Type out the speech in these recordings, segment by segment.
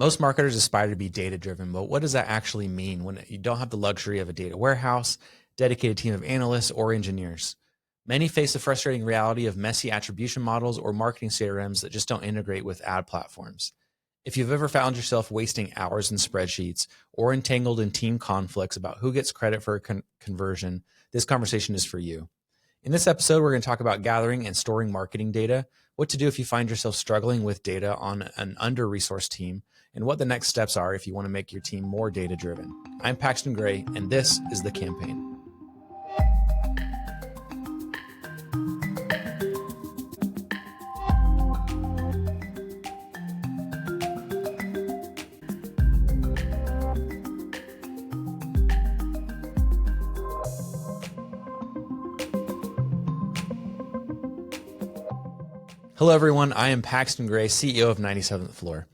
Most marketers aspire to be data-driven, but what does that actually mean when you don't have the luxury of a data warehouse, dedicated team of analysts, or engineers? Many face the frustrating reality of messy attribution models or marketing CRMs that just don't integrate with ad platforms. If you've ever found yourself wasting hours in spreadsheets or entangled in team conflicts about who gets credit for a conversion, this conversation is for you. In this episode, we're going to talk about gathering and storing marketing data, what to do if you find yourself struggling with data on an under-resourced team, and what the next steps are if you want to make your team more data-driven. I'm Paxton Gray, and this is The Campaign. Hello, everyone. I am Paxton Gray, CEO of 97th Floor.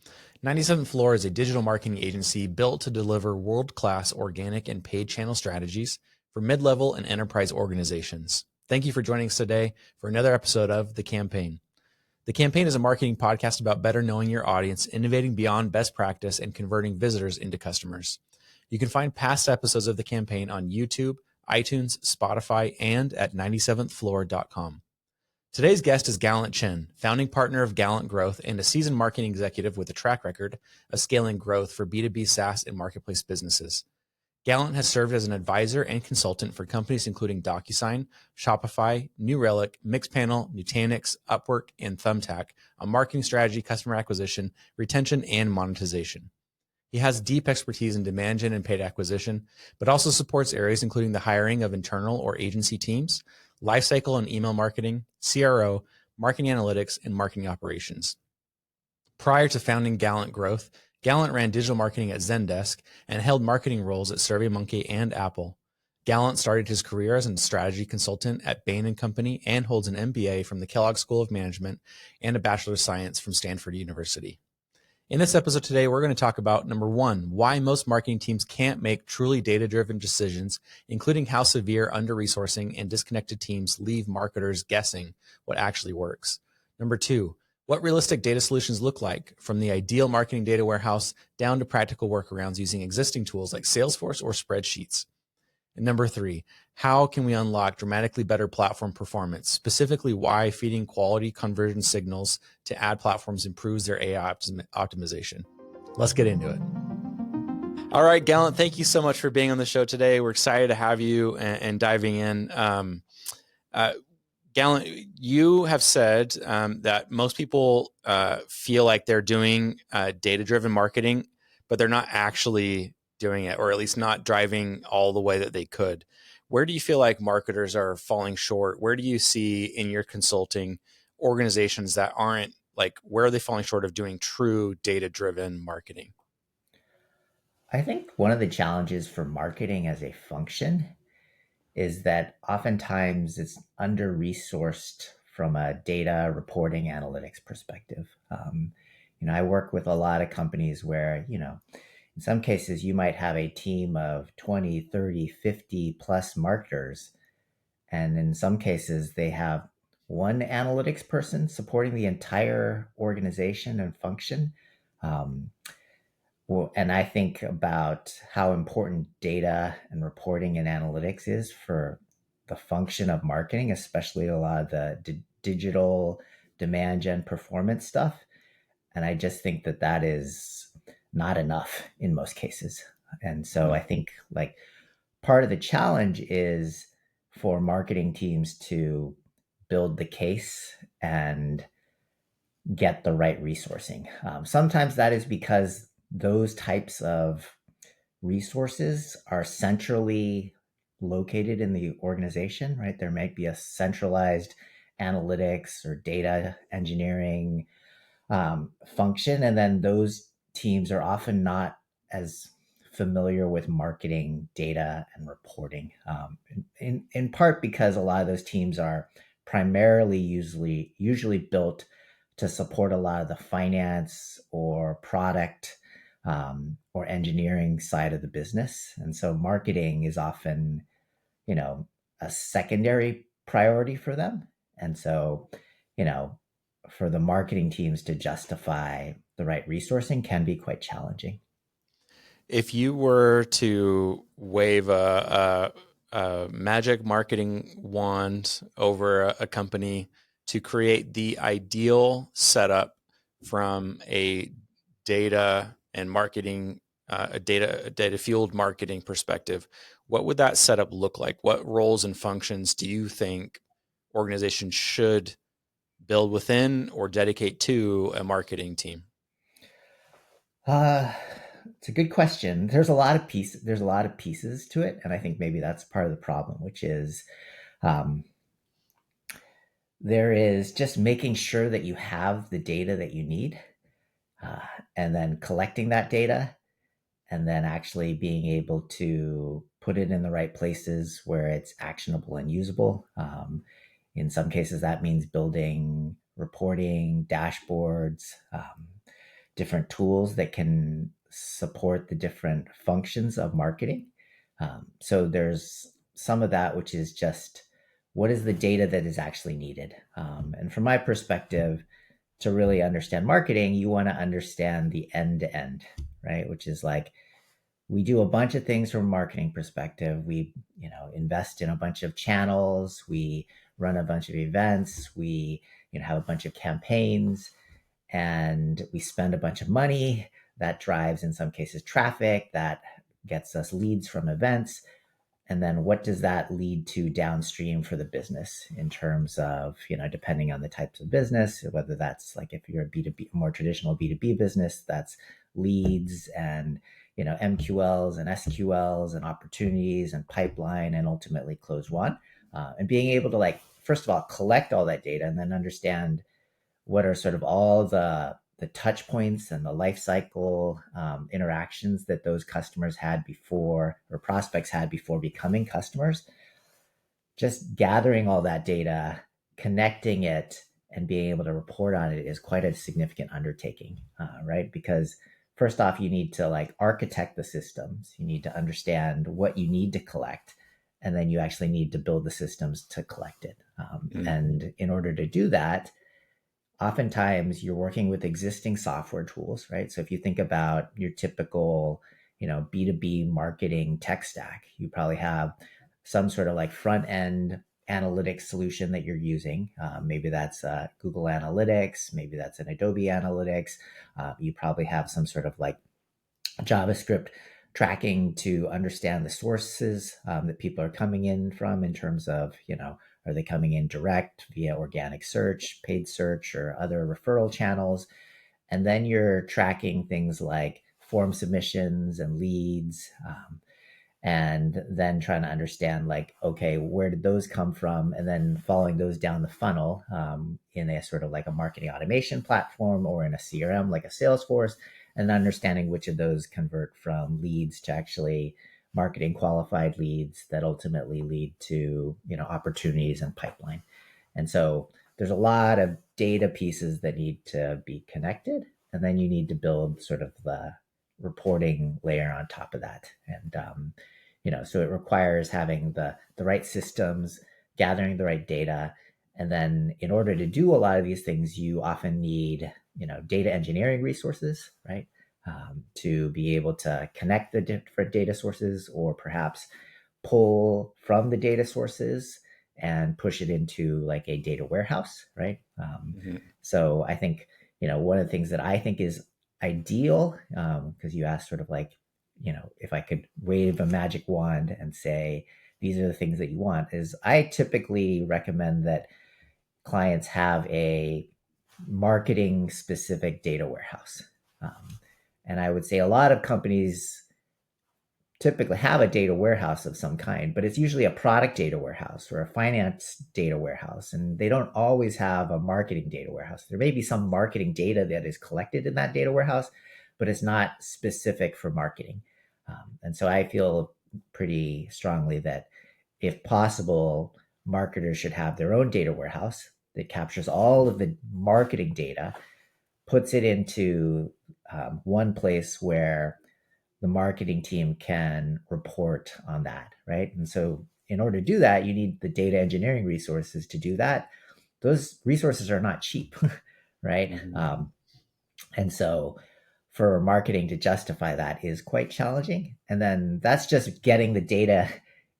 97th Floor is a digital marketing agency built to deliver world-class organic and paid channel strategies for mid-level and enterprise organizations. Thank you for joining us today for another episode of The Campaign. The Campaign is a marketing podcast about better knowing your audience, innovating beyond best practice, and converting visitors into customers. You can find past episodes of The Campaign on YouTube, iTunes, Spotify, and at 97thfloor.com. Today's guest is Gallant Chen, founding partner of Gallant Growth and a seasoned marketing executive with a track record of scaling growth for B2B SaaS and marketplace businesses. Gallant has served as an advisor and consultant for companies including DocuSign, Shopify, New Relic, Mixpanel, Nutanix, Upwork, and Thumbtack on marketing strategy, customer acquisition, retention, and monetization. He has deep expertise in demand gen and paid acquisition, but also supports areas including the hiring of internal or agency teams, lifecycle and email marketing, CRO, marketing analytics, and marketing operations. Prior to founding Gallant Growth, Gallant ran digital marketing at Zendesk and held marketing roles at SurveyMonkey and Apple. Gallant started his career as a strategy consultant at Bain & Company and holds an MBA from the Kellogg School of Management and a Bachelor of Science from Stanford University. In this episode today, we're going to talk about, number one, why most marketing teams can't make truly data-driven decisions, including how severe under-resourcing and disconnected teams leave marketers guessing what actually works. Number two, what realistic data solutions look like, from the ideal marketing data warehouse down to practical workarounds using existing tools like Salesforce or spreadsheets. And number three, how can we unlock dramatically better platform performance, specifically why feeding quality conversion signals to ad platforms improves their AI optimization. Let's get into it. All right, Gallant, thank you so much for being on the show today. We're excited to have you and diving in. Gallant, you have said that most people feel like they're doing data-driven marketing, but they're not actually doing it, or at least not driving all the way that they could. Where do you feel like marketers are falling short? Where do you see in your consulting organizations that aren't, like, where are they falling short of doing true data-driven marketing? I think one of the challenges for marketing as a function is that oftentimes it's under-resourced from a data reporting analytics perspective. I work with a lot of companies where, in some cases you might have a team of 20, 30, 50 plus marketers. And in some cases they have one analytics person supporting the entire organization and function. And I think about how important data and reporting and analytics is for the function of marketing, especially a lot of the digital demand gen performance stuff. And I just think that is not enough in most cases. And so I think, like, part of the challenge is for marketing teams to build the case and get the right resourcing. Sometimes that is because those types of resources are centrally located in the organization, right? There might be a centralized analytics or data engineering function, and then those teams are often not as familiar with marketing data and reporting, in part because a lot of those teams are primarily usually built to support a lot of the finance or product or engineering side of the business. And so marketing is often, a secondary priority for them. And so, for the marketing teams to justify the right resourcing can be quite challenging. If you were to wave a magic marketing wand over a company to create the ideal setup from a data and marketing, a data fueled marketing perspective, what would that setup look like? What roles and functions do you think organizations should build within or dedicate to a marketing team? Uh, it's a good question. There's a lot of pieces. There's a lot of pieces to it, and I think maybe that's part of the problem, which is um, there is just making sure that you have the data that you need, uh, and then collecting that data, and then actually being able to put it in the right places where it's actionable and usable. In some cases, that means building reporting dashboards, different tools that can support the different functions of marketing. So there's some of that, which is just what is the data that is actually needed. And from my perspective, to really understand marketing, you want to understand the end to end, right? Which is like we do a bunch of things from a marketing perspective. We, invest in a bunch of channels. We run a bunch of events. We, have a bunch of campaigns, and we spend a bunch of money that drives, in some cases, traffic that gets us leads from events. And then what does that lead to downstream for the business in terms of, depending on the types of business, whether that's like if you're a B2B, more traditional B2B business, that's leads and, MQLs and SQLs and opportunities and pipeline and ultimately close one. And being able to first of all, collect all that data and then understand what are sort of all the touch points and the life cycle interactions that those customers had before, or prospects had before becoming customers. Just gathering all that data, connecting it, and being able to report on it is quite a significant undertaking, right? Because first off, you need to architect the systems. You need to understand what you need to collect, and then you actually need to build the systems to collect it. And in order to do that, oftentimes you're working with existing software tools, right? So if you think about your typical, B2B marketing tech stack, you probably have some sort of front end analytics solution that you're using. Maybe that's Google Analytics, maybe that's an Adobe Analytics. You probably have some sort of JavaScript tracking to understand the sources that people are coming in from in terms of, are they coming in direct via organic search, paid search, or other referral channels? And then you're tracking things like form submissions and leads, and then trying to understand okay, where did those come from? And then following those down the funnel in a sort of like a marketing automation platform or in a CRM like a Salesforce, and understanding which of those convert from leads to actually marketing qualified leads that ultimately lead to opportunities and pipeline. And so there's a lot of data pieces that need to be connected, and then you need to build sort of the reporting layer on top of that. And so it requires having the right systems, gathering the right data, and then in order to do a lot of these things, you often need data engineering resources, right? To be able to connect the different data sources, or perhaps pull from the data sources and push it into like a data warehouse, right? Mm-hmm. So I think one of the things that I think is ideal, because you asked sort of if I could wave a magic wand and say these are the things that you want, is I typically recommend that clients have a marketing specific data warehouse. And I would say a lot of companies typically have a data warehouse of some kind, but it's usually a product data warehouse or a finance data warehouse. And they don't always have a marketing data warehouse. There may be some marketing data that is collected in that data warehouse, but it's not specific for marketing. And so I feel pretty strongly that if possible, marketers should have their own data warehouse that captures all of the marketing data, puts it into one place where the marketing team can report on that, right? And so in order to do that, you need the data engineering resources to do that. Those resources are not cheap, right? Mm-hmm. And so for marketing to justify that is quite challenging. And then that's just getting the data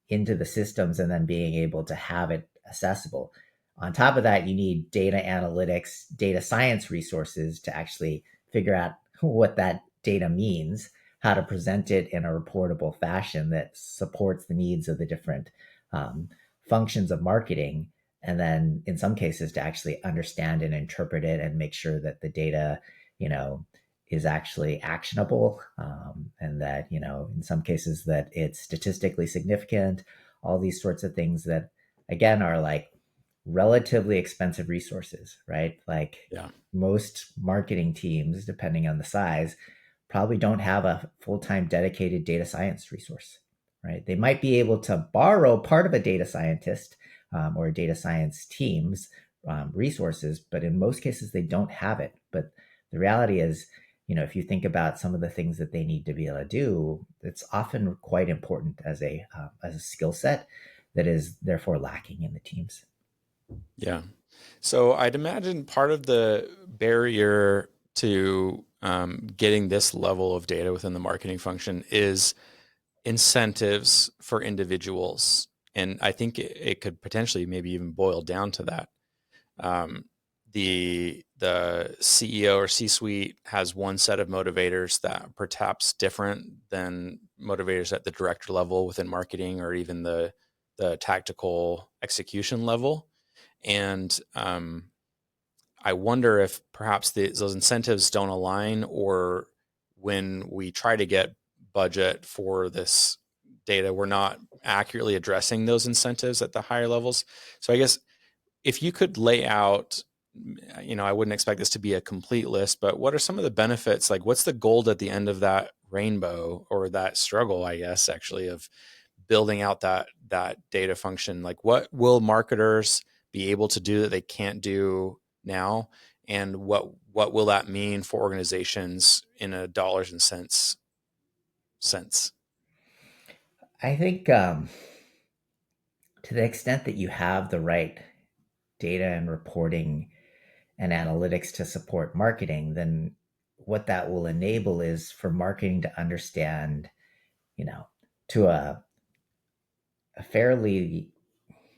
into the systems and then being able to have it accessible. On top of that, you need data analytics, data science resources to actually figure out what that data means, how to present it in a reportable fashion that supports the needs of the different um, functions of marketing. And then in some cases to actually understand and interpret it and make sure that the data, you know, is actually actionable, and that, you know, in some cases that it's statistically significant, all these sorts of things that again are like relatively expensive resources, right? Like Yeah. most marketing teams, depending on the size, probably don't have a full-time dedicated data science resource, right? They might be able to borrow part of a data scientist or a data science team's resources, but in most cases they don't have it. But the reality is, you know, if you think about some of the things that they need to be able to do, it's often quite important as a skill set that is therefore lacking in the teams. Yeah. So I'd imagine part of the barrier to getting this level of data within the marketing function is incentives for individuals. And I think it could potentially maybe even boil down to that. Um, the CEO or C-suite has one set of motivators that perhaps different than motivators at the director level within marketing or even the tactical execution level. And I wonder if perhaps those incentives don't align, or when we try to get budget for this data, we're not accurately addressing those incentives at the higher levels. So I guess if you could lay out, I wouldn't expect this to be a complete list, but what are some of the benefits? Like, what's the gold at the end of that rainbow, or that struggle, I guess, actually, of building out that data function? Like, what will marketers be able to do that they can't do now, and what will that mean for organizations in a dollars and cents sense? I think to the extent that you have the right data and reporting and analytics to support marketing, then what that will enable is for marketing to understand, you know, to a fairly,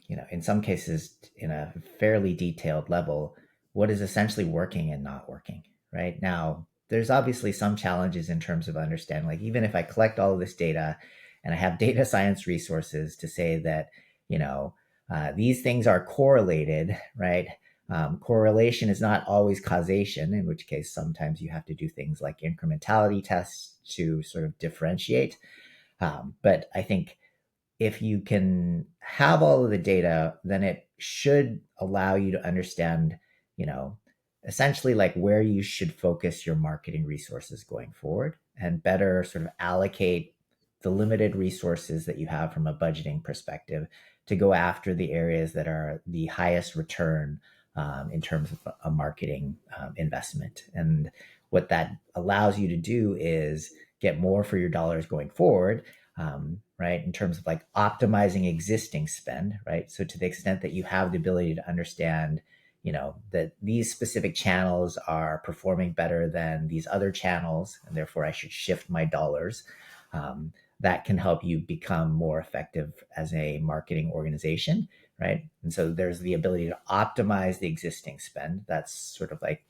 you know, in some cases, in a fairly detailed level, what is essentially working and not working. Right now, there's obviously some challenges in terms of understanding. Like, even if I collect all of this data and I have data science resources to say that, you know, these things are correlated, right? Correlation is not always causation, in which case sometimes you have to do things like incrementality tests to sort of differentiate. But I think if you can have all of the data, then it should allow you to understand, you know, essentially like where you should focus your marketing resources going forward and better sort of allocate the limited resources that you have from a budgeting perspective to go after the areas that are the highest return in terms of a marketing investment. And what that allows you to do is get more for your dollars going forward, right? In terms of like optimizing existing spend, right? So to the extent that you have the ability to understand, you know, that these specific channels are performing better than these other channels, and therefore I should shift my dollars. That can help you become more effective as a marketing organization, right? And so there's the ability to optimize the existing spend. That's sort of like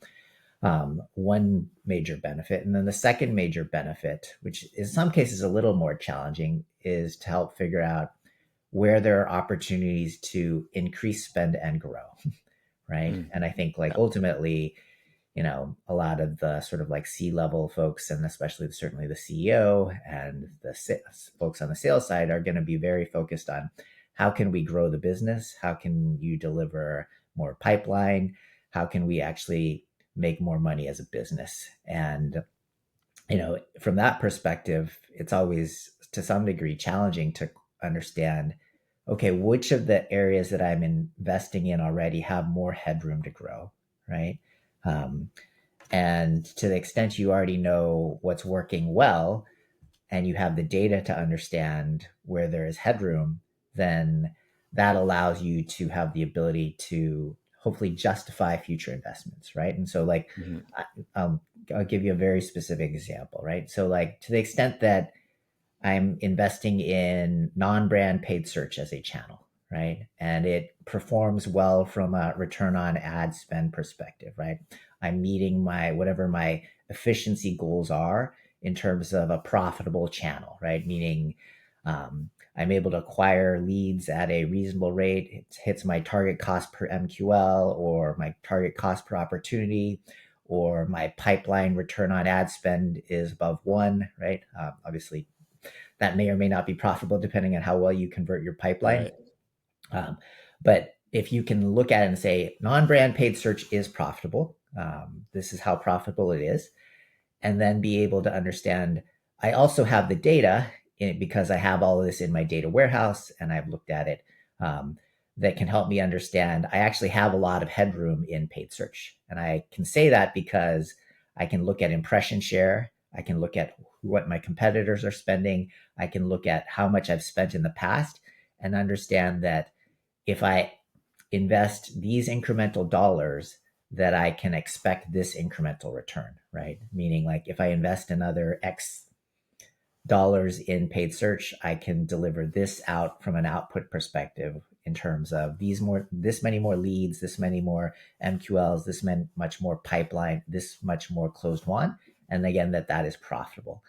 one major benefit. And then the second major benefit, which in some cases a little more challenging, is to help figure out where there are opportunities to increase spend and grow, right? Mm, And I think like yeah. ultimately, you know, a lot of the sort of like C-level folks, and especially certainly the CEO and the folks on the sales side, are going to be very focused on how can we grow the business? How can you deliver more pipeline? How can we actually make more money as a business? And, you know, from that perspective, it's always to some degree challenging to understand, okay, which of the areas that I'm investing in already have more headroom to grow, right? Um, and to the extent you already know what's working well and you have the data to understand where there is headroom, then that allows you to have the ability to hopefully justify future investments, right? And so, like, Mhm. I'll give you a very specific example, right? So like to the extent that I'm investing in non-brand paid search as a channel, right? And it performs well from a return on ad spend perspective, right? I'm meeting my whatever my efficiency goals are in terms of a profitable channel, right? Meaning I'm able to acquire leads at a reasonable rate. It hits my target cost per MQL or my target cost per opportunity, or my pipeline return on ad spend is above one, right? Obviously, that may or may not be profitable depending on how well you convert your pipeline. Right. Um, but if you can look at it and say non-brand paid search is profitable, this is how profitable it is, and then be able to understand, I also have the data in it because I have all of this in my data warehouse and I've looked at it, that can help me understand I actually have a lot of headroom in paid search. And I can say that because I can look at impression share. I can look at what my competitors are spending. I can look at how much I've spent in the past and understand that if I invest these incremental dollars, that I can expect this incremental return, right? Meaning, like if I invest another X dollars in paid search, I can deliver this out from an output perspective in terms of this many more leads, this many more MQLs, much more pipeline, this much more closed won, and again that is profitable.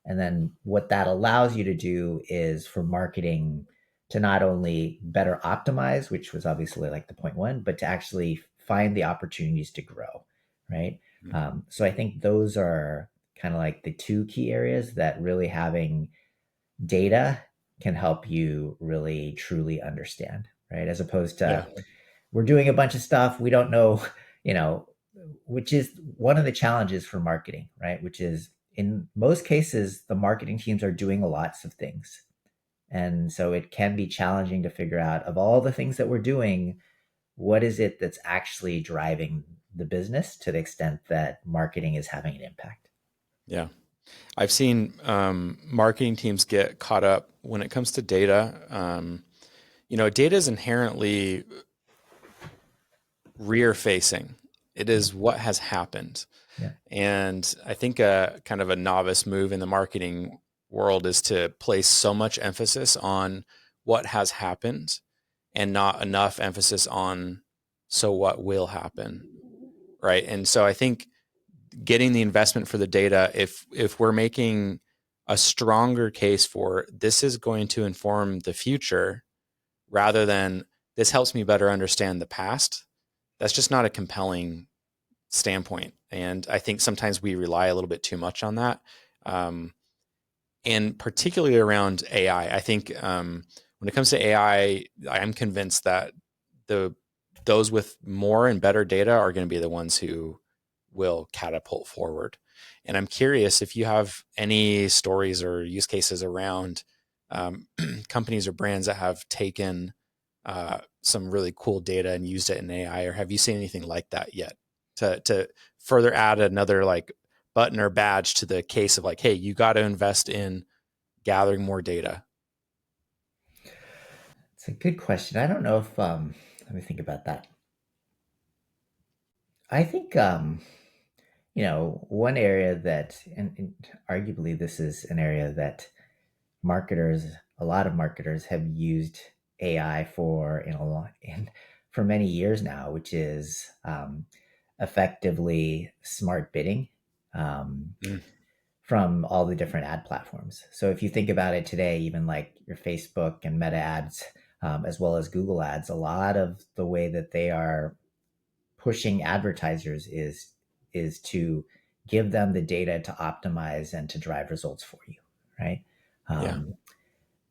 And then what that allows you to do is for marketing to not only better optimize, which was obviously like the point one, but to actually find the opportunities to grow, right? So I think those are kind of like the two key areas that really having data can help you really truly understand, right? As opposed Yeah. to we're doing a bunch of stuff, we don't know, you know, which is one of the challenges for marketing, right? Which is in most cases, the marketing teams are doing lots of things. And so it can be challenging to figure out of all the things that we're doing, what is it that's actually driving the business to the extent that marketing is having an impact. Yeah. I've seen marketing teams get caught up when it comes to data. Data is inherently rear facing. It is what has happened. Yeah. And I think a kind of a novice move in the marketing world is to place so much emphasis on what has happened and not enough emphasis on so what will happen. Right. And so I think getting the investment for the data, if we're making a stronger case for this is going to inform the future rather than this helps me better understand the past, that's just not a compelling standpoint. And I think sometimes we rely a little bit too much on that. And particularly around AI, I think when it comes to AI, I'm convinced that those with more and better data are going to be the ones who will catapult forward. And I'm curious if you have any stories or use cases around companies or brands that have taken some really cool data and used it in AI, or have you seen anything like that yet to further add another like button or badge to the case of like, hey, you got to invest in gathering more data? It's a good question. I don't know if let me think about that. I think one area that, and arguably this is an area that a lot of marketers have used AI for for many years now, which is effectively smart bidding Mm. from all the different ad platforms. So if you think about it today, even like your Facebook and Meta ads, as well as Google ads, a lot of the way that they are pushing advertisers is to give them the data to optimize and to drive results for you, right? Yeah. Um,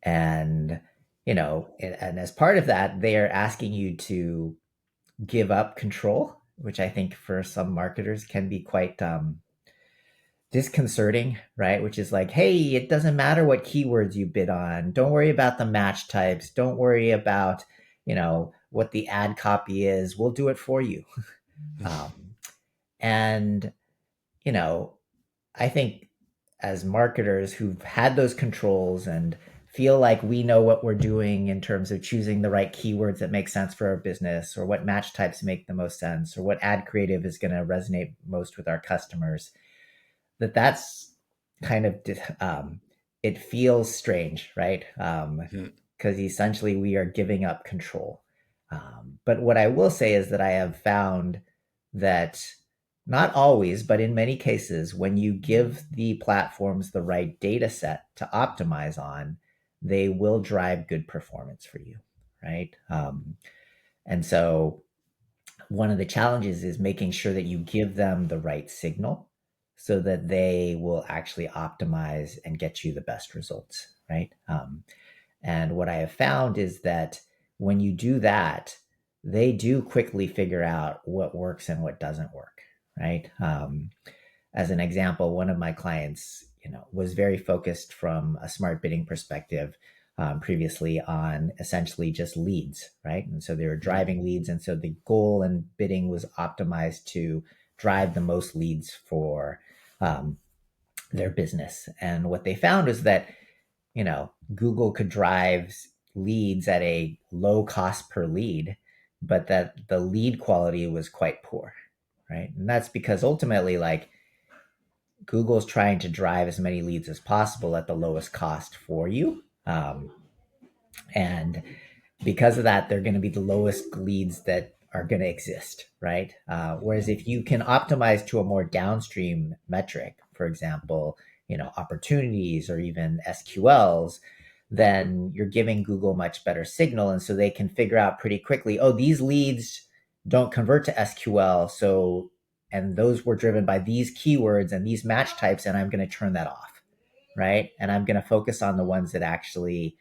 and and as part of that, they are asking you to give up control, which I think for some marketers can be quite disconcerting, right? Which is like, hey, it doesn't matter what keywords you bid on. Don't worry about the match types. Don't worry about, what the ad copy is. We'll do it for you. Um, and, you know, I think as marketers who've had those controls and feel like we know what we're doing in terms of choosing the right keywords that make sense for our business, or what match types make the most sense, or what ad creative is going to resonate most with our customers, that's kind of it feels strange, right? Mhm. Because essentially we are giving up control. But what I will say is that I have found that not always, but in many cases, when you give the platforms the right data set to optimize on, they will drive good performance for you, right? And so one of the challenges is making sure that you give them the right signal so that they will actually optimize and get you the best results, right? And what I have found is that when you do that, they do quickly figure out what works and what doesn't work, right? As an example, one of my clients, was very focused from a smart bidding perspective previously on essentially just leads, right? And so they were Mhm. driving leads, and so the goal in bidding was optimized to drive the most leads for um, their business. And what they found is that Google could drive leads at a low cost per lead, but that the lead quality was quite poor, right? And that's because ultimately, like, Google's trying to drive as many leads as possible at the lowest cost for you. And because of that, they're going to be the lowest leads that are going to exist, right? Whereas if you can optimize to a more downstream metric, for example, opportunities or even SQLs, then you're giving Google much better signal. And so they can figure out pretty quickly, oh, these leads don't convert to SQL. So, and those were driven by these keywords and these match types, and I'm going to turn that off, right? And I'm going to focus on the ones that actually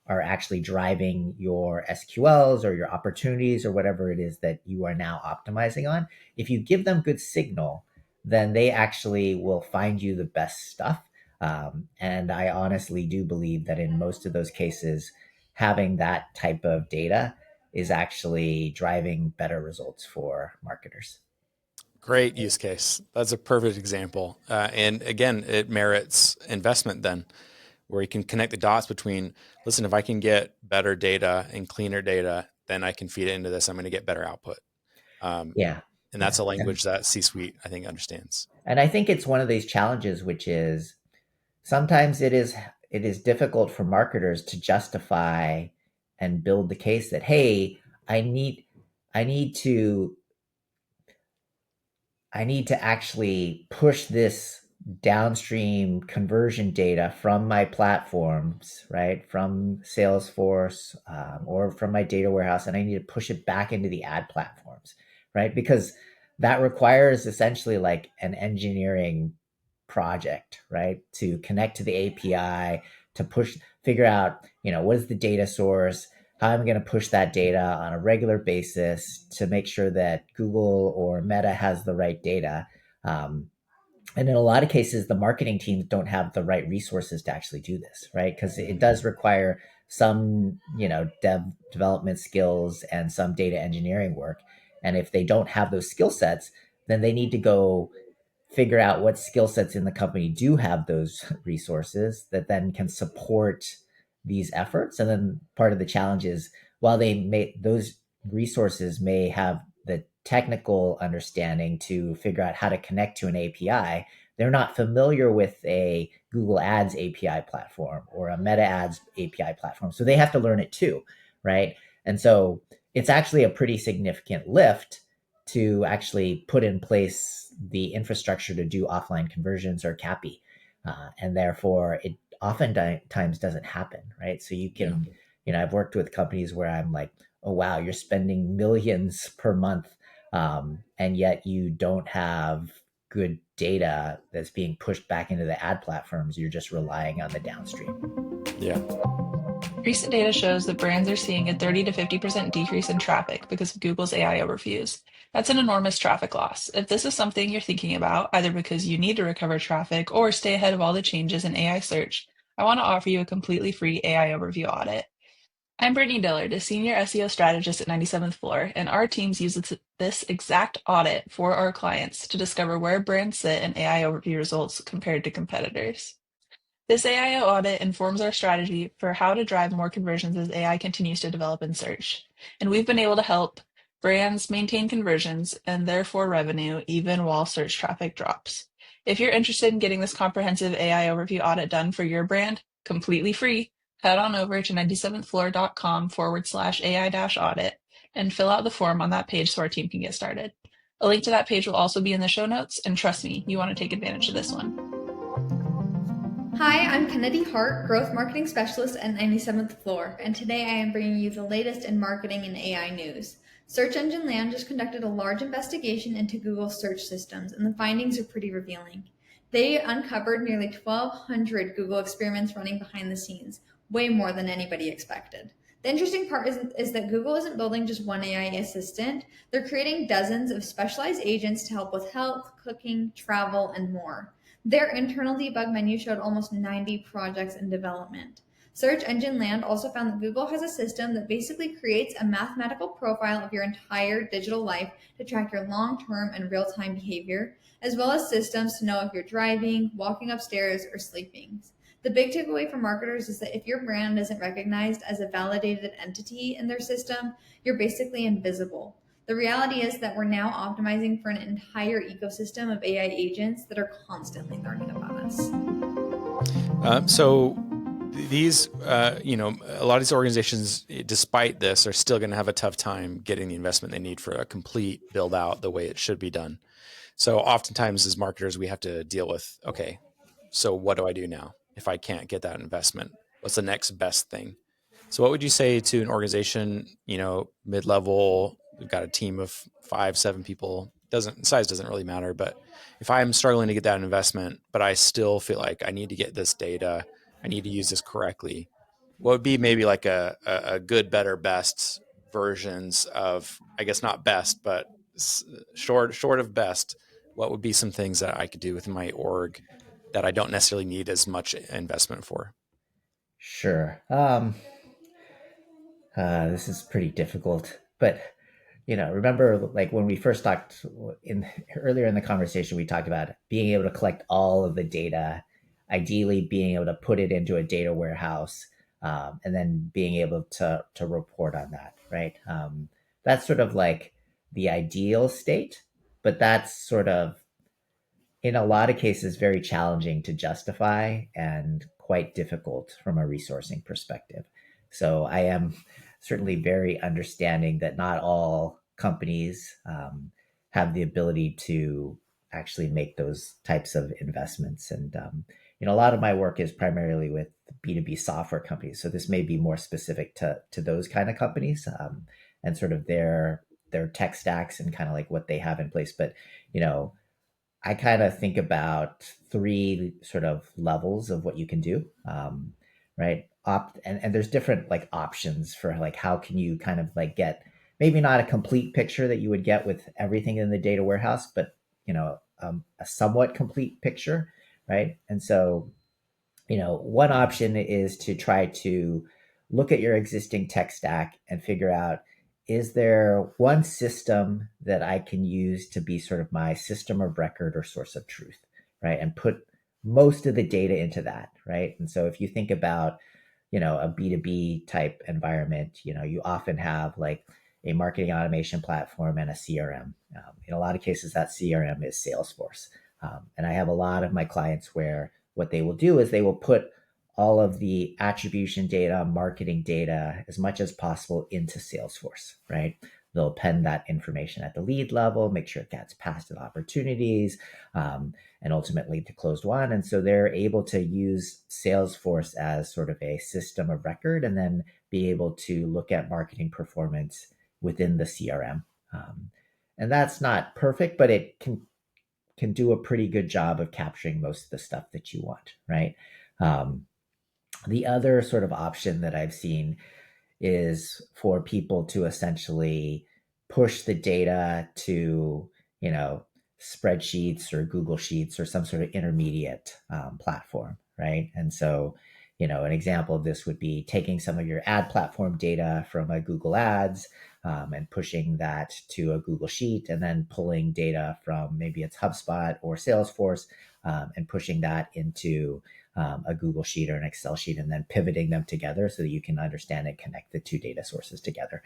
are actually driving your SQLs or your opportunities or whatever it is that you are now optimizing on. If you give them good signal, then they actually will find you the best stuff. And I honestly do believe that in most of those cases, having that type of data is actually driving better results for marketers. Great use case. That's a perfect example. And again, it merits investment then, where you can connect the dots between, listen, if I can get better data and cleaner data, then I can feed it into this. I'm going to get better output. Um, Yeah. and that's Yeah. a language that C-suite, I think, understands. And I think it's one of these challenges, which is sometimes it is difficult for marketers to justify and build the case that, hey, I need I need to I need to actually push this downstream conversion data from my platforms, right? From Salesforce or from my data warehouse, and I need to push it back into the ad platforms, right? Because that requires essentially like an engineering project, right? To connect to the API, to figure out, what is the data source, how I'm going to push that data on a regular basis to make sure that Google or Meta has the right data. And in a lot of cases, the marketing teams don't have the right resources to actually do this, right? Because it does require some, development skills and some data engineering work. And if they don't have those skill sets, then they need to go figure out what skill sets in the company do have those resources that then can support these efforts. And then part of the challenge is while those resources may have the technical understanding to figure out how to connect to an API, they're not familiar with a Google Ads API platform or a Meta Ads API platform. So they have to learn it too, right? And so it's actually a pretty significant lift to actually put in place the infrastructure to do offline conversions or CAPI. And therefore, it oftentimes doesn't happen, right? So you Yeah. can, I've worked with companies where I'm like, oh, wow, you're spending millions per month, and yet you don't have good data that's being pushed back into the ad platforms. You're just relying on the downstream. Yeah. Recent data shows that brands are seeing a 30 to 50% decrease in traffic because of Google's AI overviews. That's an enormous traffic loss. If this is something you're thinking about, either because you need to recover traffic or stay ahead of all the changes in AI search, I want to offer you a completely free AI overview audit. I'm Brittany Dillard, a senior SEO strategist at 97th Floor, and our teams use this exact audit for our clients to discover where brands sit in AI overview results compared to competitors. This AI audit informs our strategy for how to drive more conversions as AI continues to develop in search. And we've been able to help brands maintain conversions and therefore revenue even while search traffic drops. If you're interested in getting this comprehensive AI overview audit done for your brand, completely free, head on over to 97thfloor.com/AI-audit and fill out the form on that page so our team can get started. A link to that page will also be in the show notes, and trust me, you want to take advantage of this one. Hi, I'm Kennedy Hart, Growth Marketing Specialist at 97th Floor, and today I am bringing you the latest in marketing and AI news. Search Engine Land just conducted a large investigation into Google's search systems, and the findings are pretty revealing. They uncovered nearly 1,200 Google experiments running behind the scenes, way more than anybody expected. The interesting part is that Google isn't building just one AI assistant, they're creating dozens of specialized agents to help with health, cooking, travel, and more. Their internal debug menu showed almost 90 projects in development. Search Engine Land also found that Google has a system that basically creates a mathematical profile of your entire digital life to track your long-term and real-time behavior, as well as systems to know if you're driving, walking upstairs, or sleeping. The big takeaway for marketers is that if your brand isn't recognized as a validated entity in their system, you're basically invisible. The reality is that we're now optimizing for an entire ecosystem of AI agents that are constantly learning about us. So these, a lot of these organizations, despite this, are still going to have a tough time getting the investment they need for a complete build out the way it should be done. So oftentimes as marketers, we have to deal with, okay, so what do I do now? If I can't get that investment, what's the next best thing? So what would you say to an organization, mid-level, we've got a team of 5-7 people, size doesn't really matter, but if I'm struggling to get that investment, but I still feel like I need to get this data, I need to use this correctly, what would be maybe like a good, better, best versions of, I guess not best, but short of best, what would be some things that I could do with my org that I don't necessarily need as much investment for? Sure. This is pretty difficult, but remember like when we first talked earlier in the conversation, we talked about being able to collect all of the data, ideally being able to put it into a data warehouse, and then being able to report on that, right? That's sort of like the ideal state, but that's sort of in a lot of cases very challenging to justify and quite difficult from a resourcing perspective. So I am certainly very understanding that not all companies have the ability to actually make those types of investments. And a lot of my work is primarily with B2B software companies. So this may be more specific to those kind of companies, and sort of their tech stacks and kind of like what they have in place. But I kind of think about three sort of levels of what you can do, right? And there's different like options for like how can you kind of like get maybe not a complete picture that you would get with everything in the data warehouse, but a somewhat complete picture, right? And so one option is to try to look at your existing tech stack and figure out, is there one system that I can use to be sort of my system of record or source of truth, right? And put most of the data into that, right? And so if you think about, a B2B type environment, you often have like a marketing automation platform and a CRM. In a lot of cases, that CRM is Salesforce. And I have a lot of my clients where what they will do is they will put all of the attribution data, marketing data, as much as possible into Salesforce, right? They'll append that information at the lead level, make sure it gets passed at opportunities, and ultimately to closed won. And so they're able to use Salesforce as sort of a system of record and then be able to look at marketing performance within the CRM. And that's not perfect, but it can do a pretty good job of capturing most of the stuff that you want, right? The other sort of option that I've seen is for people to essentially push the data to, spreadsheets or Google Sheets or some sort of intermediate platform, right? And so, an example of this would be taking some of your ad platform data from a Google Ads and pushing that to a Google Sheet and then pulling data from maybe it's HubSpot or Salesforce and pushing that into a Google Sheet or an Excel sheet, and then pivoting them together so that you can understand and connect the two data sources together.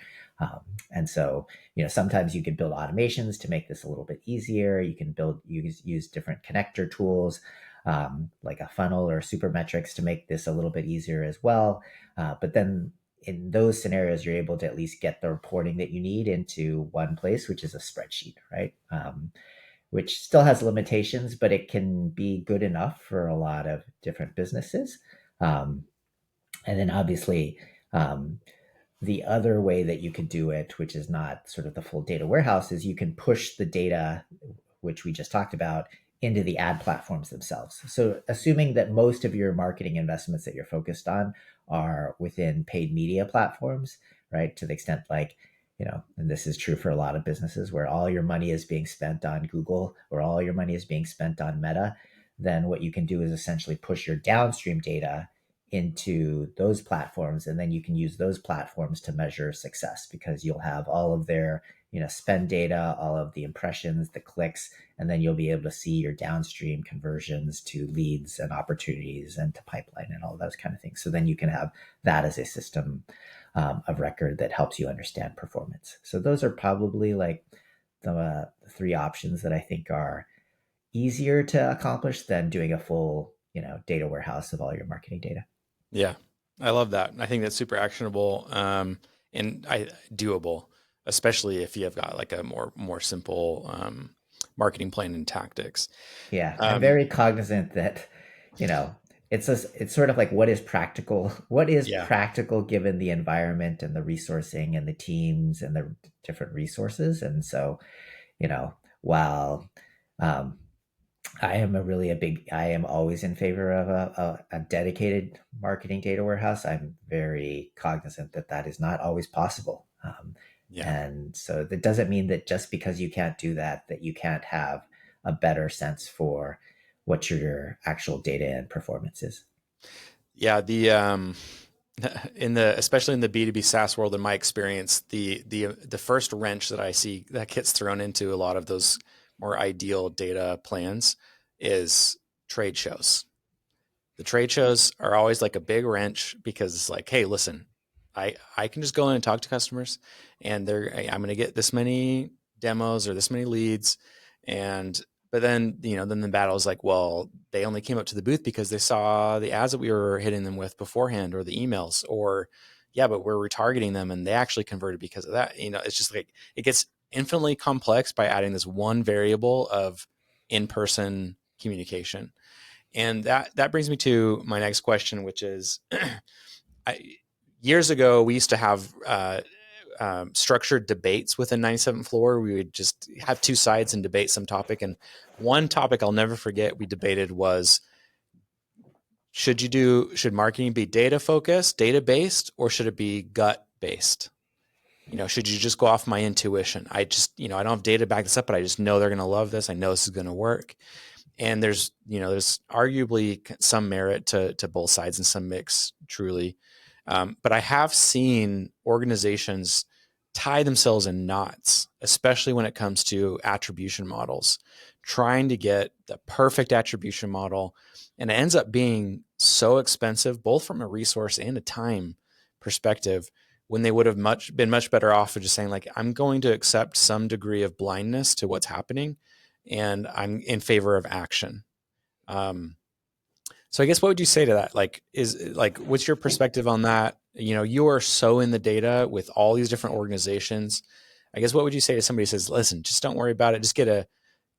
And so, sometimes you can build automations to make this a little bit easier. You can use different connector tools, like a funnel or supermetrics to make this a little bit easier as well. But then in those scenarios, you're able to at least get the reporting that you need into one place, which is a spreadsheet, right? Which still has limitations, but it can be good enough for a lot of different businesses. And then obviously, the other way that you could do it, which is not sort of the full data warehouse, is you can push the data, which we just talked about, into the ad platforms themselves. So assuming that most of your marketing investments that you're focused on are within paid media platforms, right? To the extent like, and this is true for a lot of businesses where all your money is being spent on Google or all your money is being spent on Meta, then what you can do is essentially push your downstream data into those platforms, and then you can use those platforms to measure success because you'll have all of their spend data, all of the impressions, the clicks, and then you'll be able to see your downstream conversions to leads and opportunities and to pipeline and all those kind of things. So then you can have that as a system of record that helps you understand performance. So those are probably like the three options that I think are easier to accomplish than doing a full data warehouse of all your marketing data. Yeah, I love that. I think that's super actionable and doable, especially if you have got like a more simple marketing plan and tactics. Yeah, I'm very cognizant that it's sort of like what is practical. What is practical given the environment and the resourcing and the teams and the different resources. And so, while I am always in favor of a dedicated marketing data warehouse, I'm very cognizant that is not always possible. And so that doesn't mean that just because you can't do that you can't have a better sense for what your actual data and performance is. Yeah, especially in the B2B SaaS world, in my experience, the first wrench that I see that gets thrown into a lot of those more ideal data plans is trade shows. The trade shows are always like a big wrench because it's like, hey, listen, I can just go in and talk to customers and I'm going to get this many demos or this many leads. But then, then the battle is like, well, they only came up to the booth because they saw the ads that we were hitting them with beforehand or the emails, or but we're retargeting them and they actually converted because of that. It's just like, it gets infinitely complex by adding this one variable of in-person communication. And that brings me to my next question, which is, years ago, we used to have structured debates within 97th Floor. We would just have two sides and debate some topic. And one topic I'll never forget we debated was, should marketing be data focused, data based, or should it be gut based? Should you just go off my intuition? I just, I don't have data to back this up, but I just know they're going to love this. I know this is going to work. And there's arguably some merit to both sides and some mix, truly. But I have seen organizations tie themselves in knots, especially when it comes to attribution models, trying to get the perfect attribution model. And it ends up being so expensive, both from a resource and a time perspective, when they would have been much better off of just saying, like, I'm going to accept some degree of blindness to what's happening, and I'm in favor of action. So I guess what would you say to that? What's your perspective on that? You are so in the data with all these different organizations. I guess what would you say to somebody who says, listen, just don't worry about it. Just get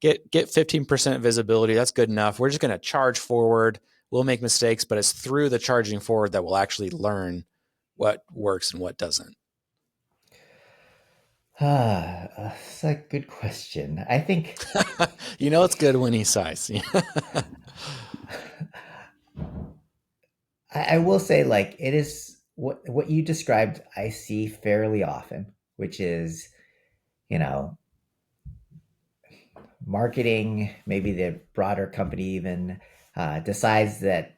15% visibility. That's good enough. We're just going to charge forward. We'll make mistakes, but it's through the charging forward that we'll actually learn what works and what doesn't. That's a good question. I think it's good when he sighs. I will say, like, it is what you described, I see fairly often, which is, marketing, maybe the broader company even decides that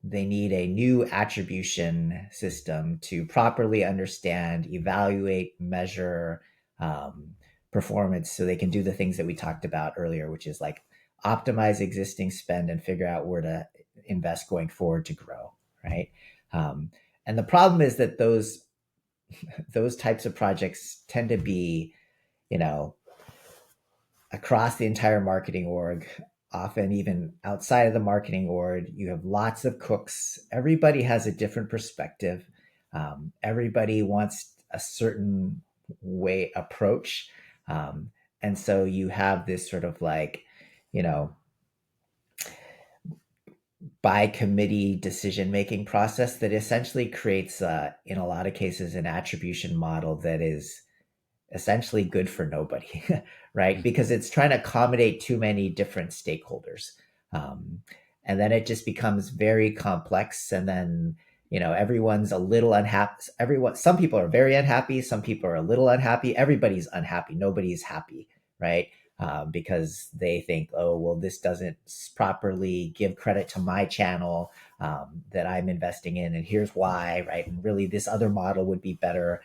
they need a new attribution system to properly understand, evaluate, measure performance so they can do the things that we talked about earlier, which is like optimize existing spend and figure out where to invest going forward to grow, right? And the problem is that those types of projects tend to be, across the entire marketing org, often even outside of the marketing org. You have lots of cooks. Everybody has a different perspective. Everybody wants a certain way approach. And so you have this sort of like, by committee decision-making process that essentially creates, in a lot of cases, an attribution model that is essentially good for nobody, right? Because it's trying to accommodate too many different stakeholders. And then it just becomes very complex. And then, everyone's a little unhappy. Some people are very unhappy. Some people are a little unhappy. Everybody's unhappy. Nobody's happy, right? Because they think, oh, well, this doesn't properly give credit to my channel that I'm investing in. And here's why, right? And really this other model would be better.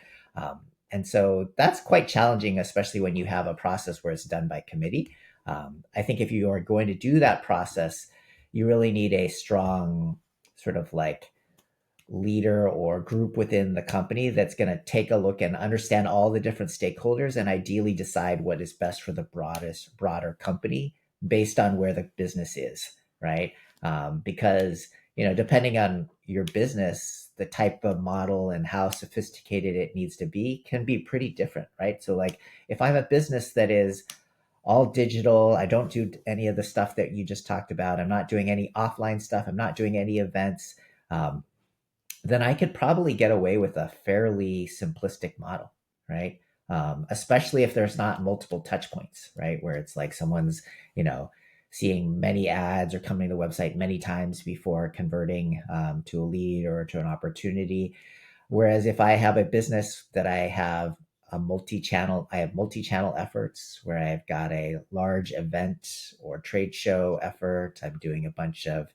And so that's quite challenging, especially when you have a process where it's done by committee. I think if you are going to do that process, you really need a strong sort of like leader or group within the company that's going to take a look and understand all the different stakeholders and ideally decide what is best for the broader company based on where the business is, right? Because, depending on your business, the type of model and how sophisticated it needs to be can be pretty different, right? So like if I'm a business that is all digital, I don't do any of the stuff that you just talked about, I'm not doing any offline stuff, I'm not doing any events, then I could probably get away with a fairly simplistic model, right? Especially if there's not multiple touch points, right? Where it's like someone's, seeing many ads or coming to the website many times before converting to a lead or to an opportunity. Whereas if I have a business that I have multi-channel efforts where I've got a large event or trade show effort, I'm doing a bunch of,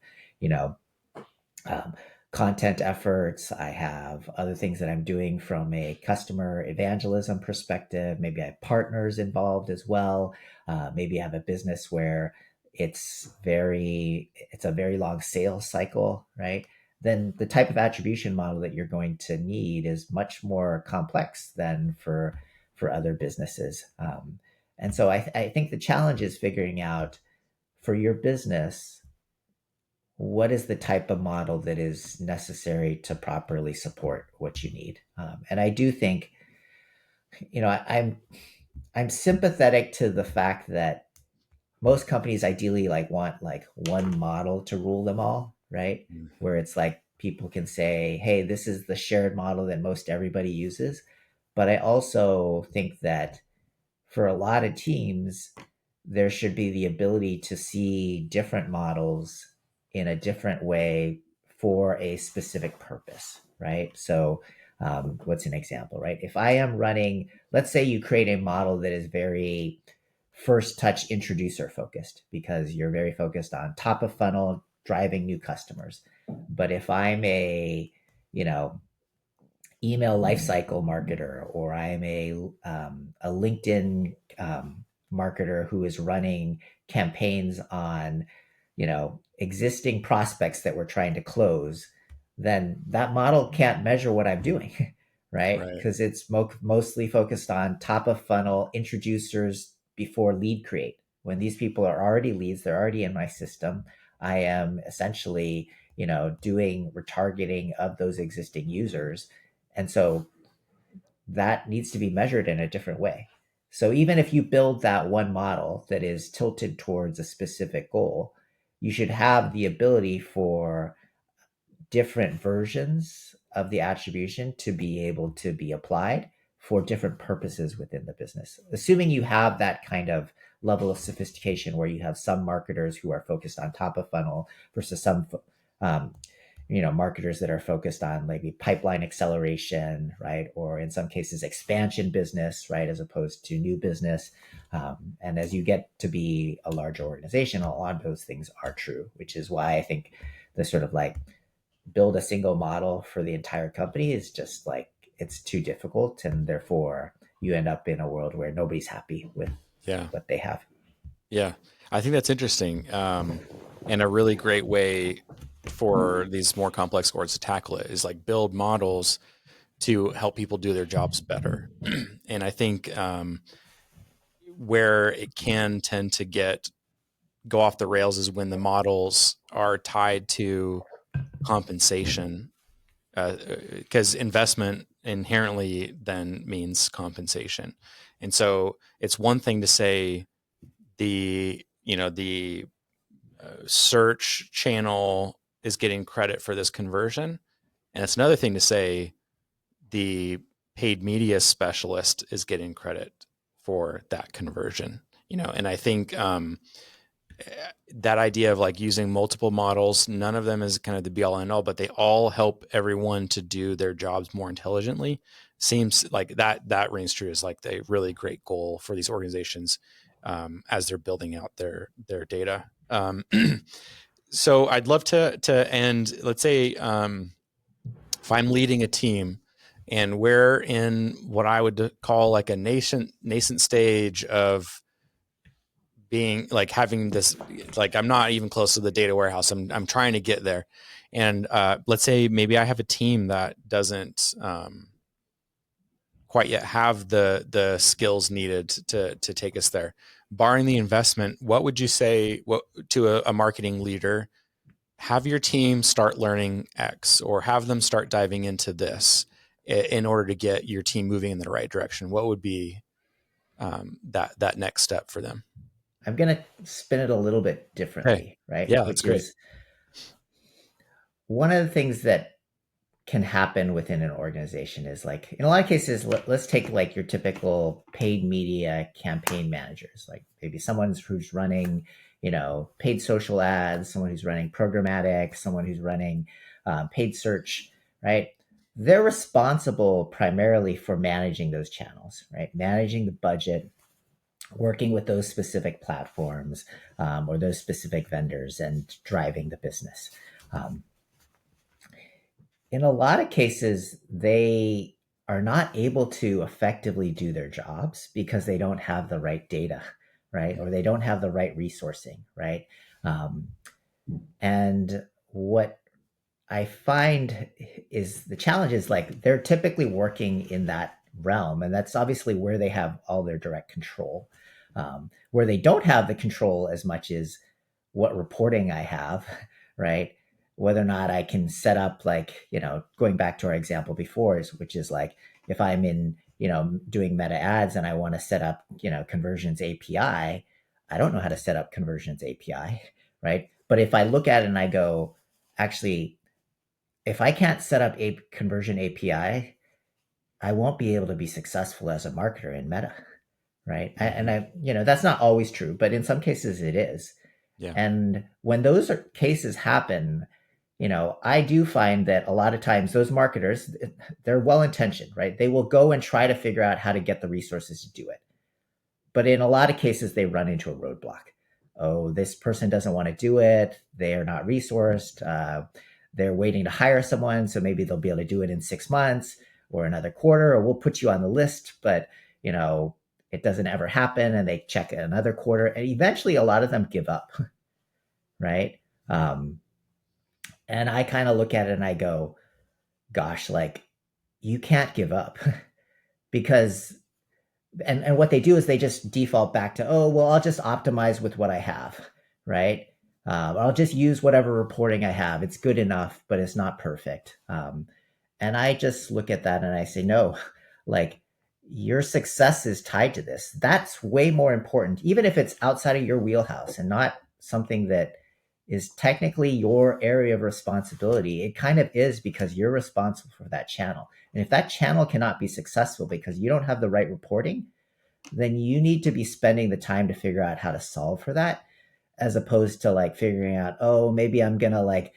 content efforts. I have other things that I'm doing from a customer evangelism perspective. Maybe I have partners involved as well. Maybe I have a business where it's a very long sales cycle, right? Then the type of attribution model that you're going to need is much more complex than for other businesses. And so I think the challenge is figuring out for your business, what is the type of model that is necessary to properly support what you need? And I do think, I'm sympathetic to the fact that most companies ideally want one model to rule them all, right? Mm-hmm. Where it's like people can say, hey, this is the shared model that most everybody uses. But I also think that for a lot of teams, there should be the ability to see different models in a different way for a specific purpose, right? So what's an example, right? If I am running, let's say you create a model that is very first touch introducer focused because you're very focused on top of funnel, driving new customers. But if I'm a, email lifecycle marketer, or I'm a LinkedIn marketer who is running campaigns on, existing prospects that we're trying to close, then that model can't measure what I'm doing, right? Because it's mostly focused on top of funnel introducers before lead create. When these people are already leads, they're already in my system, I am essentially, doing retargeting of those existing users. And so that needs to be measured in a different way. So even if you build that one model that is tilted towards a specific goal, you should have the ability for different versions of the attribution to be able to be applied for different purposes within the business. Assuming you have that kind of level of sophistication where you have some marketers who are focused on top of funnel versus some marketers that are focused on maybe pipeline acceleration, right? Or in some cases, expansion business, right? As opposed to new business. And as you get to be a larger organization, a lot of those things are true, which is why I think the sort of build a single model for the entire company is just it's too difficult. And therefore you end up in a world where nobody's happy with what they have. Yeah, I think that's interesting, and a really great way for these more complex orgs to tackle it is like build models to help people do their jobs better. And I think where it can tend to go off the rails is when the models are tied to compensation, because investment inherently then means compensation. And so it's one thing to say the search channel is getting credit for this conversion, and it's another thing to say the paid media specialist is getting credit for that conversion. And I think that idea of like using multiple models, none of them is kind of the be all end all, but they all help everyone to do their jobs more intelligently. Seems like that rings true as like the really great goal for these organizations as they're building out their data. So I'd love to end. Let's say if I'm leading a team and we're in what I would call like a nascent stage of being like having this, like I'm not even close to the data warehouse. I'm trying to get there. And let's say maybe I have a team that doesn't quite yet have the skills needed to take us there. Barring the investment, what would you say to a marketing leader? Have your team start learning X, or have them start diving into this in order to get your team moving in the right direction. What would be that next step for them? I'm going to spin it a little bit differently, right? Yeah, that's Which great. is one of the things that can happen within an organization is like, in a lot of cases, let's take like your typical paid media campaign managers, like maybe someone who's running, paid social ads, someone who's running programmatic, someone who's running paid search, right? They're responsible primarily for managing those channels, right? Managing the budget, working with those specific platforms or those specific vendors and driving the business. In a lot of cases, they are not able to effectively do their jobs because they don't have the right data, right? Or they don't have the right resourcing, right? Um, and what I find is the challenge is like they're typically working in that realm, and that's obviously where they have all their direct control. Where they don't have the control as much as what reporting I have, right? Whether or not I can set up like, going back to our example before, which is like if I'm in, doing meta ads and I want to set up, conversions API, I don't know how to set up conversions API, right? But if I look at it and I go, actually, if I can't set up a conversion API, I won't be able to be successful as a marketer in Meta, right? That's not always true, but in some cases it is. Yeah. And when those cases happen, I do find that a lot of times those marketers, they're well intentioned, right? They will go and try to figure out how to get the resources to do it. But in a lot of cases, they run into a roadblock. Oh, this person doesn't want to do it. They are not resourced. They're waiting to hire someone. So maybe they'll be able to do it in 6 months or another quarter, or we'll put you on the list. But, it doesn't ever happen. And they check another quarter. And eventually, a lot of them give up, right? And I kind of look at it and I go, gosh, like you can't give up because and what they do is they just default back to, oh, well, I'll just optimize with what I have, right? I'll just use whatever reporting I have. It's good enough, but it's not perfect. And I just look at that and I say, no, like your success is tied to this. That's way more important, even if it's outside of your wheelhouse and not something that is technically your area of responsibility. It kind of is because you're responsible for that channel. And if that channel cannot be successful because you don't have the right reporting, then you need to be spending the time to figure out how to solve for that, as opposed to like figuring out, oh, maybe I'm going to like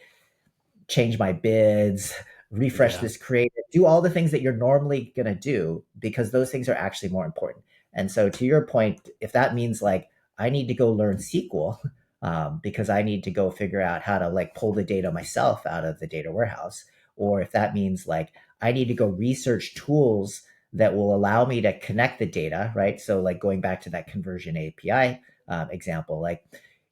change my bids, refresh this creative, do all the things that you're normally going to do, because those things are actually more important. And so to your point, if that means like I need to go learn SQL because I need to go figure out how to like pull the data myself out of the data warehouse, or if that means like I need to go research tools that will allow me to connect the data, right? So like going back to that conversion API example. Like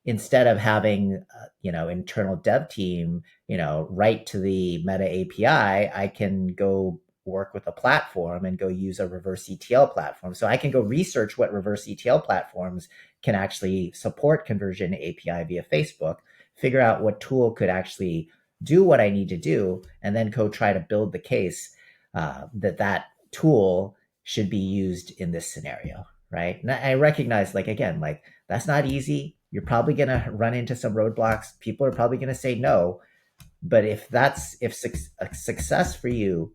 instead of having, internal dev team, write to the Meta API, I can go work with a platform and go use a reverse ETL platform. So I can go research what reverse ETL platforms can actually support conversion API via Facebook, figure out what tool could actually do what I need to do, and then go try to build the case that tool should be used in this scenario, right? And I recognize, again, that's not easy. You're probably going to run into some roadblocks. People are probably going to say no. But if a success for you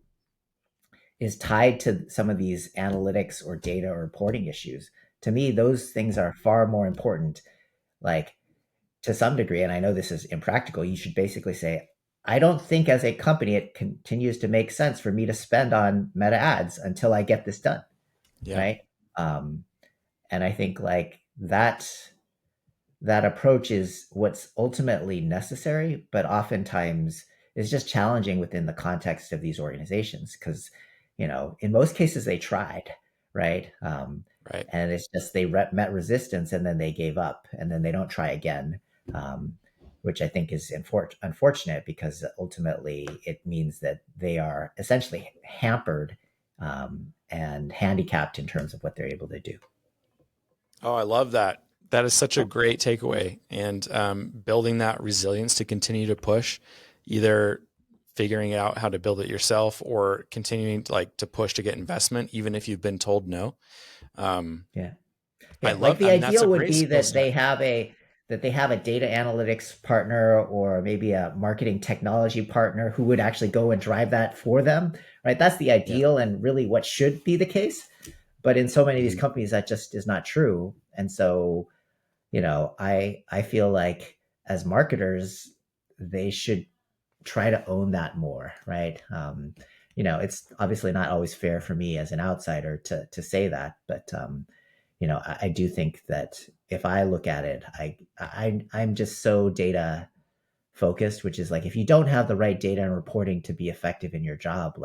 is tied to some of these analytics or data or reporting issues, to me, those things are far more important. Like to some degree, and I know this is impractical, you should basically say, I don't think as a company it continues to make sense for me to spend on Meta ads until I get this done. Yeah. Right. And I think that approach is what's ultimately necessary, but oftentimes is just challenging within the context of these organizations because, in most cases they tried, right? Right. And it's just they met resistance and then they gave up and then they don't try again, which I think is unfortunate because ultimately it means that they are essentially hampered and handicapped in terms of what they're able to do. Oh, I love that. That is such a great takeaway, and building that resilience to continue to push, either figuring out how to build it yourself or continuing to push to get investment, even if you've been told no. I love the ideal would be that they have a data analytics partner or maybe a marketing technology partner who would actually go and drive that for them, right? That's the ideal and really what should be the case. But in so many of these companies, that just is not true. And so, I feel like as marketers, they should try to own that more, right? It's obviously not always fair for me as an outsider to say that, but I do think that if I look at it, I'm just so data focused, which is if you don't have the right data and reporting to be effective in your job,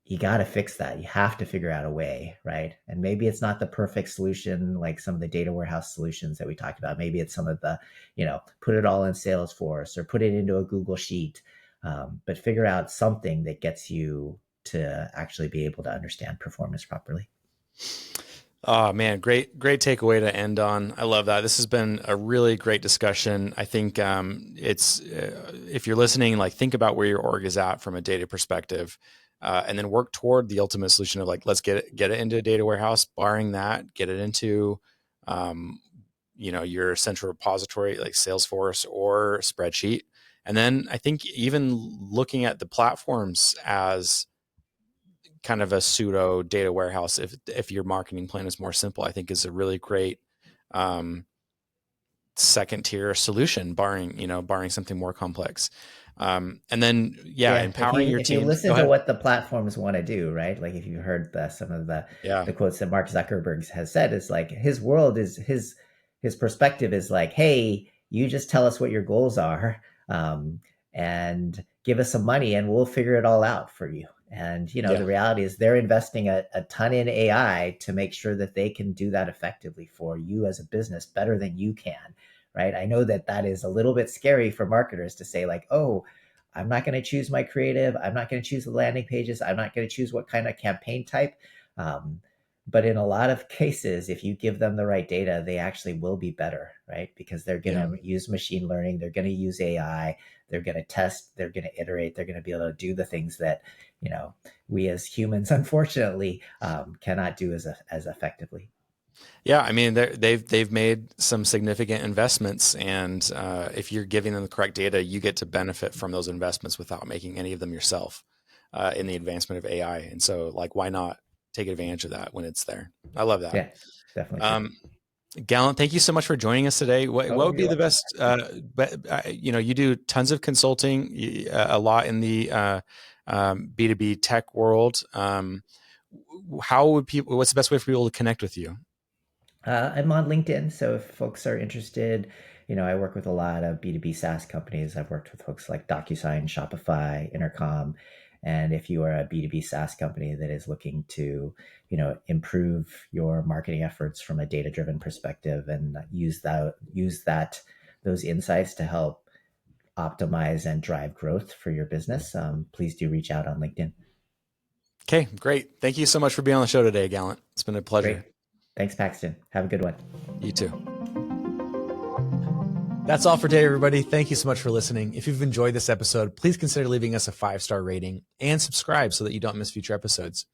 you got to fix that. You have to figure out a way, right? And maybe it's not the perfect solution, like some of the data warehouse solutions that we talked about. Maybe it's some of the, put it all in Salesforce or put it into a Google Sheet, but figure out something that gets you to actually be able to understand performance properly. Oh man, great takeaway to end on. I love that. This has been a really great discussion. I think it's if you're listening, think about where your org is at from a data perspective. And then work toward the ultimate solution of let's get it into a data warehouse. Barring that, get it into, your central repository like Salesforce or spreadsheet. And then I think even looking at the platforms as kind of a pseudo data warehouse, if your marketing plan is more simple, I think is a really great second tier solution, barring something more complex. And then, empowering your team. If you listen to what the platforms want to do, right? Like if you heard some of the quotes that Mark Zuckerberg has said, is his world is his perspective is hey, you just tell us what your goals are and give us some money and we'll figure it all out for you. And, the reality is they're investing a ton in AI to make sure that they can do that effectively for you as a business better than you can. Right. I know that is a little bit scary for marketers to say oh, I'm not going to choose my creative. I'm not going to choose the landing pages. I'm not going to choose what kind of campaign type. But in a lot of cases, if you give them the right data, they actually will be better, right? Because they're going to use machine learning. They're going to use AI. They're going to test. They're going to iterate. They're going to be able to do the things that, we as humans, unfortunately, cannot do as effectively. Yeah, I mean, they've made some significant investments, and if you're giving them the correct data, you get to benefit from those investments without making any of them yourself in the advancement of AI. And so, why not take advantage of that when it's there? I love that. Yeah, definitely. Gallant, thank you so much for joining us today. What would be the best? You do tons of consulting, a lot in the B2B tech world. How would people? What's the best way for people to connect with you? I'm on LinkedIn, so if folks are interested, I work with a lot of B2B SaaS companies. I've worked with folks like DocuSign, Shopify, Intercom, And if you are a B2B SaaS company that is looking to, improve your marketing efforts from a data-driven perspective and use those insights to help optimize and drive growth for your business, please do reach out on LinkedIn. Okay, great. Thank you so much for being on the show today, Gallant. It's been a pleasure. Great. Thanks, Paxton. Have a good one. You too. That's all for today, everybody. Thank you so much for listening. If you've enjoyed this episode, please consider leaving us a 5-star rating and subscribe so that you don't miss future episodes.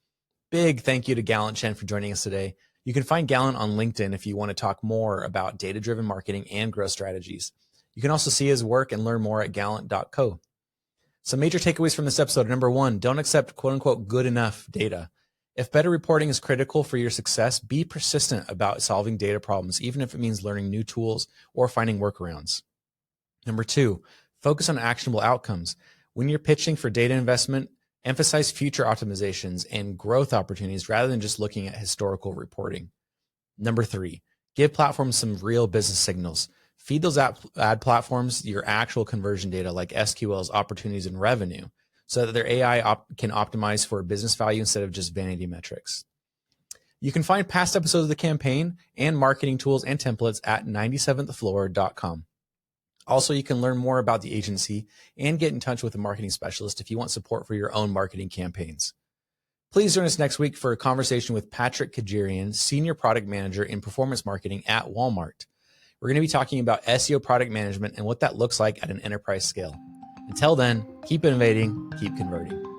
Big thank you to Gallant Chen for joining us today. You can find Gallant on LinkedIn if you want to talk more about data-driven marketing and growth strategies. You can also see his work and learn more at gallant.co. Some major takeaways from this episode. Number 1, don't accept quote unquote good enough data. If better reporting is critical for your success, be persistent about solving data problems, even if it means learning new tools or finding workarounds. Number 2, focus on actionable outcomes. When you're pitching for data investment, emphasize future optimizations and growth opportunities rather than just looking at historical reporting. Number 3, give platforms some real business signals. Feed those ad platforms your actual conversion data like SQLs, opportunities, and revenue so that their AI can optimize for business value instead of just vanity metrics. You can find past episodes of the campaign and marketing tools and templates at 97thfloor.com. Also, you can learn more about the agency and get in touch with a marketing specialist if you want support for your own marketing campaigns. Please join us next week for a conversation with Patrick Kajirian, Senior Product Manager in Performance Marketing at Walmart. We're going to be talking about SEO product management and what that looks like at an enterprise scale. Until then, keep innovating, keep converting.